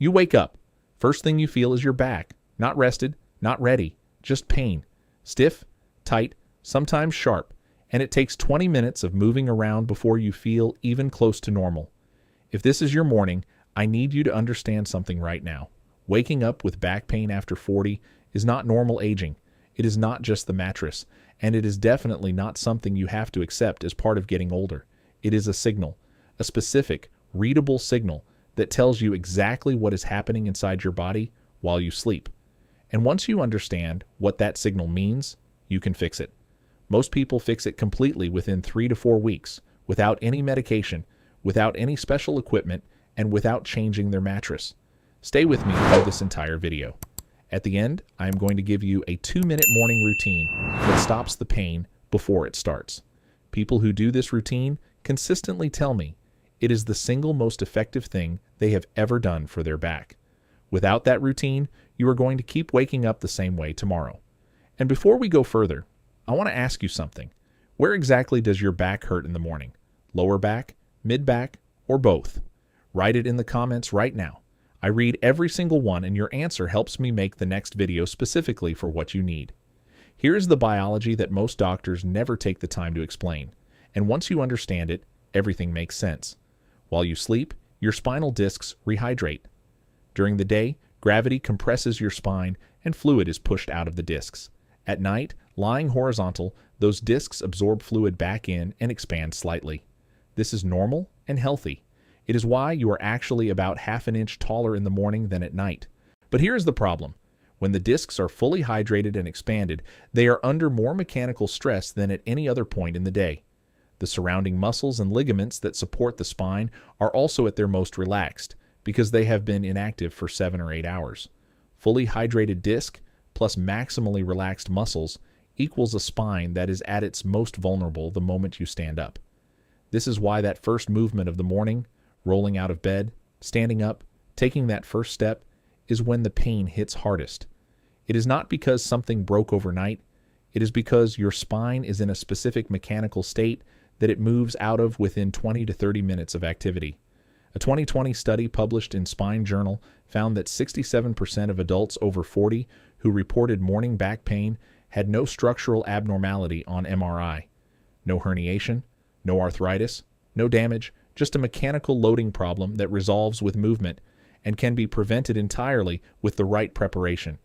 You wake up. First thing you feel is your back. Not rested, not ready, just pain. Stiff, tight, sometimes sharp, and it takes 20 minutes of moving around before you feel even close to normal. If this is your morning, I need you to understand something right now. Waking up with back pain after 40 is not normal aging. It is not just the mattress, and it is definitely not something you have to accept as part of getting older. It is a signal, a specific, readable signal that tells you exactly what is happening inside your body while you sleep. And once you understand what that signal means, you can fix it. Most people fix it completely within 3 to 4 weeks, without any medication, without any special equipment, and without changing their mattress. Stay with me through this entire video. At the end, I am going to give you a 2-minute morning routine that stops the pain before it starts. People who do this routine consistently tell me it is the single most effective thing they have ever done for their back. Without that routine, you are going to keep waking up the same way tomorrow. And before we go further, I want to ask you something. Where exactly does your back hurt in the morning? Lower back, mid back, or both? Write it in the comments right now. I read every single one, and your answer helps me make the next video specifically for what you need. Here is the biology that most doctors never take the time to explain. And once you understand it, everything makes sense. While you sleep, your spinal discs rehydrate. During the day, gravity compresses your spine and fluid is pushed out of the discs. At night, lying horizontal, those discs absorb fluid back in and expand slightly. This is normal and healthy. It is why you are actually about half an inch taller in the morning than at night. But here is the problem. When the discs are fully hydrated and expanded, they are under more mechanical stress than at any other point in the day. The surrounding muscles and ligaments that support the spine are also at their most relaxed because they have been inactive for 7 or 8 hours. Fully hydrated disc plus maximally relaxed muscles equals a spine that is at its most vulnerable the moment you stand up. This is why that first movement of the morning, rolling out of bed, standing up, taking that first step, is when the pain hits hardest. It is not because something broke overnight. It is because your spine is in a specific mechanical state that it moves out of within 20 to 30 minutes of activity. A 2020 study published in Spine Journal found that 67% of adults over 40 who reported morning back pain had no structural abnormality on MRI. No herniation, no arthritis, no damage, just a mechanical loading problem that resolves with movement and can be prevented entirely with the right preparation.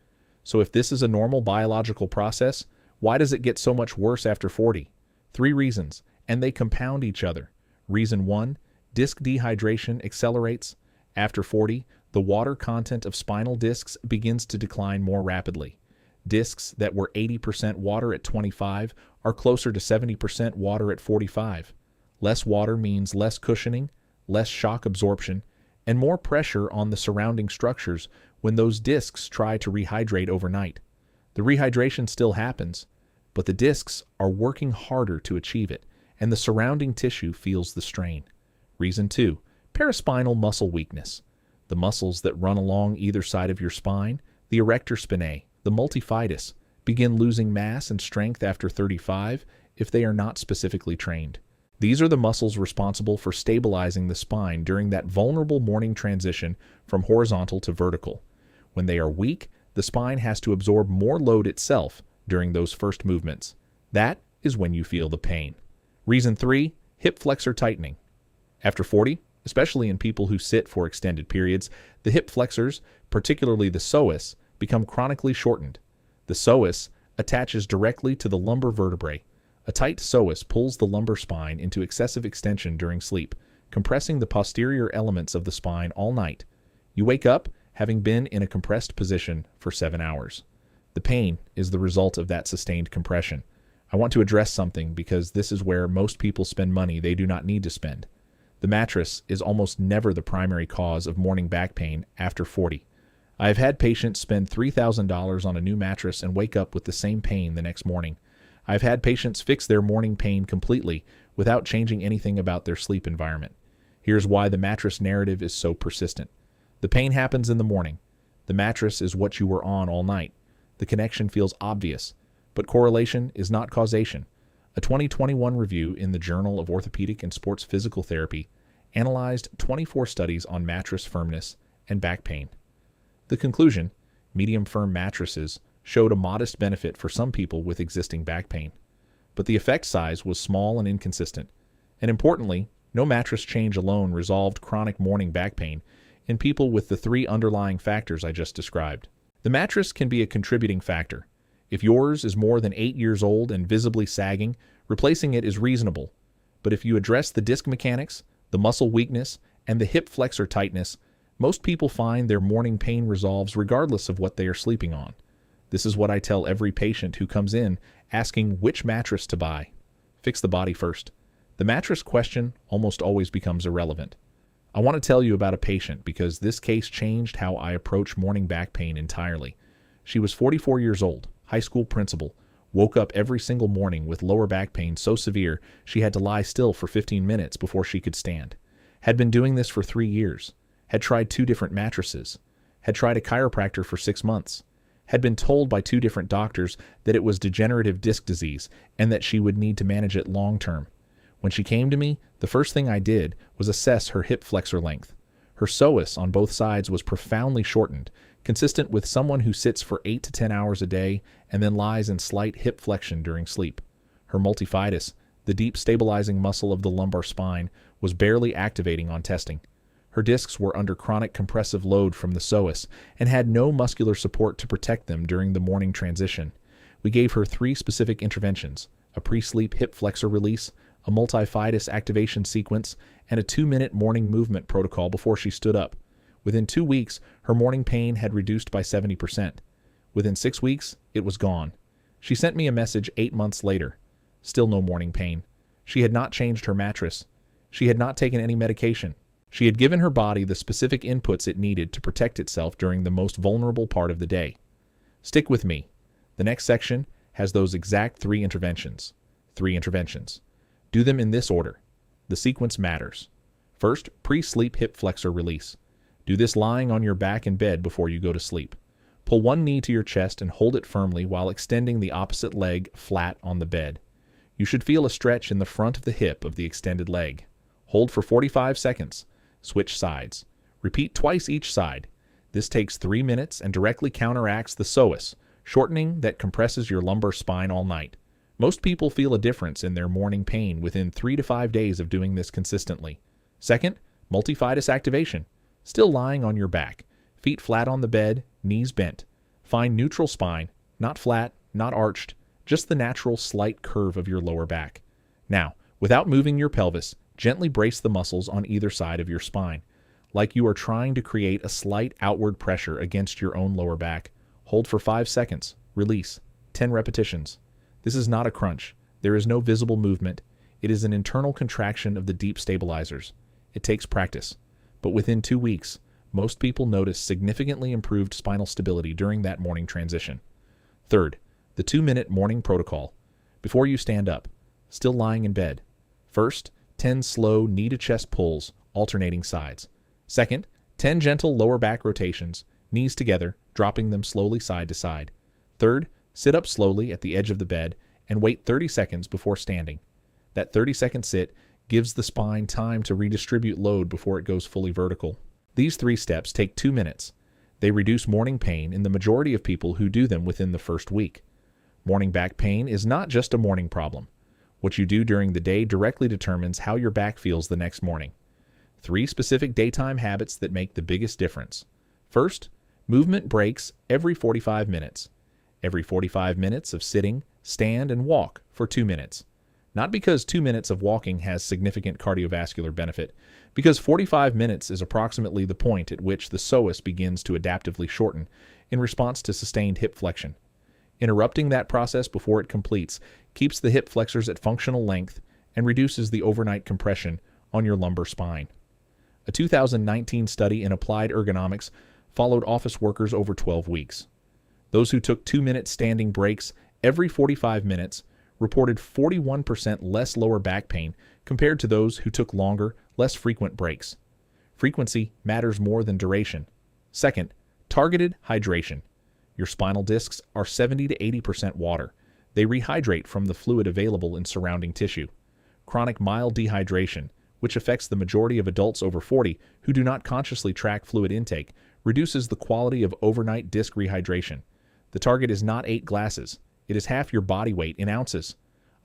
So if this is a normal biological process, why does it get so much worse after 40? 3 reasons, and they compound each other. Reason 1, disc dehydration accelerates. After 40, the water content of spinal discs begins to decline more rapidly. Discs that were 80% water at 25 are closer to 70% water at 45. Less water means less cushioning, less shock absorption, and more pressure on the surrounding structures when those discs try to rehydrate overnight. The rehydration still happens, but the discs are working harder to achieve it, and the surrounding tissue feels the strain. Reason 2, paraspinal muscle weakness. The muscles that run along either side of your spine, the erector spinae, the multifidus, begin losing mass and strength after 35 if they are not specifically trained. These are the muscles responsible for stabilizing the spine during that vulnerable morning transition from horizontal to vertical. When they are weak, the spine has to absorb more load itself during those first movements. That is when you feel the pain. Reason 3, hip flexor tightening. After 40, especially in people who sit for extended periods, the hip flexors, particularly the psoas, become chronically shortened. The psoas attaches directly to the lumbar vertebrae. A tight psoas pulls the lumbar spine into excessive extension during sleep, compressing the posterior elements of the spine all night. You wake up having been in a compressed position for 7 hours. The pain is the result of that sustained compression. I want to address something because this is where most people spend money they do not need to spend. The mattress is almost never the primary cause of morning back pain after 40. I have had patients spend $3,000 on a new mattress and wake up with the same pain the next morning. I've had patients fix their morning pain completely without changing anything about their sleep environment. Here's why the mattress narrative is so persistent. The pain happens in the morning. The mattress is what you were on all night. The connection feels obvious, but correlation is not causation. A 2021 review in the Journal of Orthopedic and Sports Physical Therapy analyzed 24 studies on mattress firmness and back pain. The conclusion: medium-firm mattresses showed a modest benefit for some people with existing back pain, but the effect size was small and inconsistent. And importantly, no mattress change alone resolved chronic morning back pain in people with the three underlying factors I just described. The mattress can be a contributing factor. If yours is more than 8 years old and visibly sagging, replacing it is reasonable. But if you address the disc mechanics, the muscle weakness, and the hip flexor tightness, most people find their morning pain resolves regardless of what they are sleeping on. This is what I tell every patient who comes in asking which mattress to buy. Fix the body first. The mattress question almost always becomes irrelevant. I want to tell you about a patient because this case changed how I approach morning back pain entirely. She was 44 years old, high school principal, woke up every single morning with lower back pain so severe she had to lie still for 15 minutes before she could stand. Had been doing this for 3 years. Had tried 2 different mattresses. Had tried a chiropractor for 6 months. Had been told by 2 different doctors that it was degenerative disc disease and that she would need to manage it long term. When she came to me, the first thing I did was assess her hip flexor length. Her psoas on both sides was profoundly shortened, consistent with someone who sits for 8 to 10 hours a day and then lies in slight hip flexion during sleep. Her multifidus, the deep stabilizing muscle of the lumbar spine, was barely activating on testing. Her discs were under chronic compressive load from the psoas and had no muscular support to protect them during the morning transition. We gave her 3 specific interventions: a pre-sleep hip flexor release, a multifidus activation sequence, and a 2-minute morning movement protocol before she stood up. Within 2 weeks, her morning pain had reduced by 70%. Within 6 weeks, it was gone. She sent me a message 8 months later. Still no morning pain. She had not changed her mattress. She had not taken any medication. She had given her body the specific inputs it needed to protect itself during the most vulnerable part of the day. Stick with me. The next section has those exact 3 interventions. 3 interventions. Do them in this order. The sequence matters. First, pre-sleep hip flexor release. Do this lying on your back in bed before you go to sleep. Pull one knee to your chest and hold it firmly while extending the opposite leg flat on the bed. You should feel a stretch in the front of the hip of the extended leg. Hold for 45 seconds. Switch sides. Repeat twice each side. This takes 3 minutes and directly counteracts the psoas, shortening that compresses your lumbar spine all night. Most people feel a difference in their morning pain within 3 to 5 days of doing this consistently. Second, multifidus activation. Still lying on your back. Feet flat on the bed, knees bent. Find neutral spine, not flat, not arched, just the natural slight curve of your lower back. Now, without moving your pelvis, gently brace the muscles on either side of your spine, like you are trying to create a slight outward pressure against your own lower back. Hold for 5 seconds. Release. 10 repetitions. This is not a crunch. There is no visible movement. It is an internal contraction of the deep stabilizers. It takes practice. But within 2 weeks, most people notice significantly improved spinal stability during that morning transition. Third, the 2-minute morning protocol. Before you stand up, still lying in bed. First, 10 slow knee-to-chest pulls, alternating sides. Second, 10 gentle lower back rotations, knees together, dropping them slowly side to side. Third, sit up slowly at the edge of the bed and wait 30 seconds before standing. That 30-second sit gives the spine time to redistribute load before it goes fully vertical. These 3 steps take 2 minutes. They reduce morning pain in the majority of people who do them within the first week. Morning back pain is not just a morning problem. What you do during the day directly determines how your back feels the next morning. 3 specific daytime habits that make the biggest difference. First, movement breaks every 45 minutes. Every 45 minutes of sitting, stand, and walk for 2 minutes. Not because 2 minutes of walking has significant cardiovascular benefit, because 45 minutes is approximately the point at which the psoas begins to adaptively shorten in response to sustained hip flexion. Interrupting that process before it completes keeps the hip flexors at functional length and reduces the overnight compression on your lumbar spine. A 2019 study in applied ergonomics followed office workers over 12 weeks. Those who took 2-minute standing breaks every 45 minutes reported 41% less lower back pain compared to those who took longer, less frequent breaks. Frequency matters more than duration. Second, targeted hydration. Your spinal discs are 70 to 80% water. They rehydrate from the fluid available in surrounding tissue. Chronic mild dehydration, which affects the majority of adults over 40 who do not consciously track fluid intake, reduces the quality of overnight disc rehydration. The target is not 8 glasses. It is half your body weight in ounces.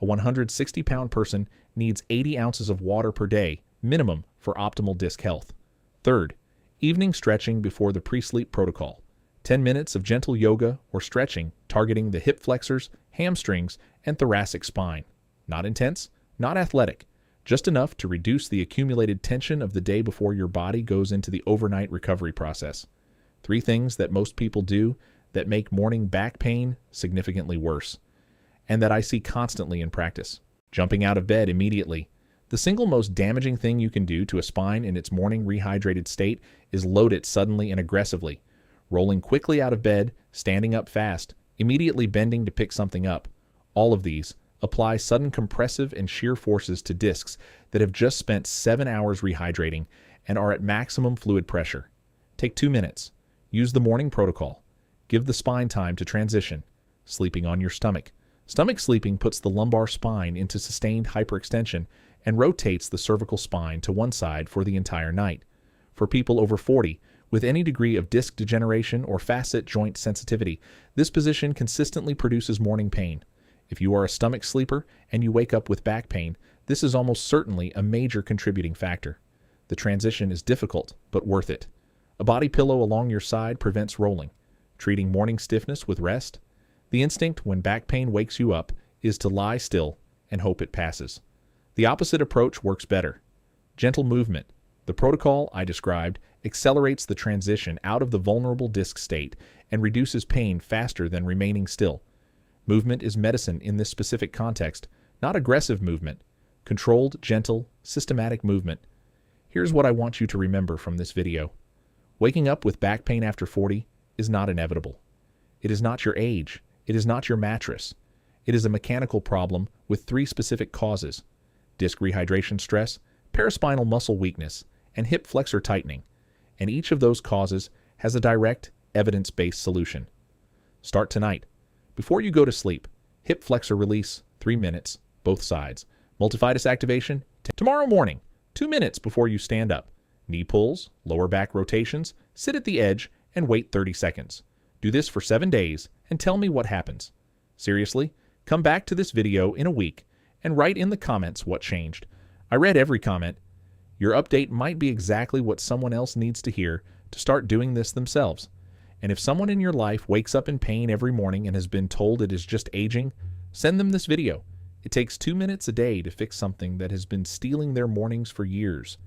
A 160-pound person needs 80 ounces of water per day, minimum, for optimal disc health. Third, evening stretching before the pre-sleep protocol. 10 minutes of gentle yoga or stretching targeting the hip flexors, hamstrings, and thoracic spine. Not intense, not athletic, just enough to reduce the accumulated tension of the day before your body goes into the overnight recovery process. 3 things that most people do that make morning back pain significantly worse, and that I see constantly in practice. Jumping out of bed immediately. The single most damaging thing you can do to a spine in its morning rehydrated state is load it suddenly and aggressively. Rolling quickly out of bed, standing up fast, immediately bending to pick something up. All of these apply sudden compressive and shear forces to discs that have just spent 7 hours rehydrating and are at maximum fluid pressure. Take 2 minutes. Use the morning protocol. Give the spine time to transition. Sleeping on your stomach. Stomach sleeping puts the lumbar spine into sustained hyperextension and rotates the cervical spine to one side for the entire night. For people over 40, with any degree of disc degeneration or facet joint sensitivity, this position consistently produces morning pain. If you are a stomach sleeper and you wake up with back pain, this is almost certainly a major contributing factor. The transition is difficult, but worth it. A body pillow along your side prevents rolling. Treating morning stiffness with rest. The instinct when back pain wakes you up is to lie still and hope it passes. The opposite approach works better. Gentle movement. The protocol I described accelerates the transition out of the vulnerable disc state and reduces pain faster than remaining still. Movement is medicine in this specific context, not aggressive movement. Controlled, gentle, systematic movement. Here's what I want you to remember from this video. Waking up with back pain after 40 is not inevitable. It is not your age. It is not your mattress. It is a mechanical problem with 3 specific causes: disc rehydration stress, paraspinal muscle weakness, and hip flexor tightening. And each of those causes has a direct, evidence-based solution. Start tonight. Before you go to sleep, hip flexor release, 3 minutes, both sides. Multifidus activation, tomorrow morning, 2 minutes before you stand up. Knee pulls, lower back rotations, sit at the edge, and wait 30 seconds. Do this for 7 days and tell me what happens. Seriously, come back to this video in a week and write in the comments what changed. I read every comment. Your update might be exactly what someone else needs to hear to start doing this themselves. And if someone in your life wakes up in pain every morning and has been told it is just aging, send them this video. It takes 2 minutes a day to fix something that has been stealing their mornings for years.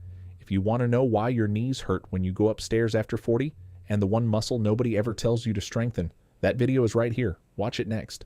If you want to know why your knees hurt when you go upstairs after 40, and the one muscle nobody ever tells you to strengthen, that video is right here. Watch it next.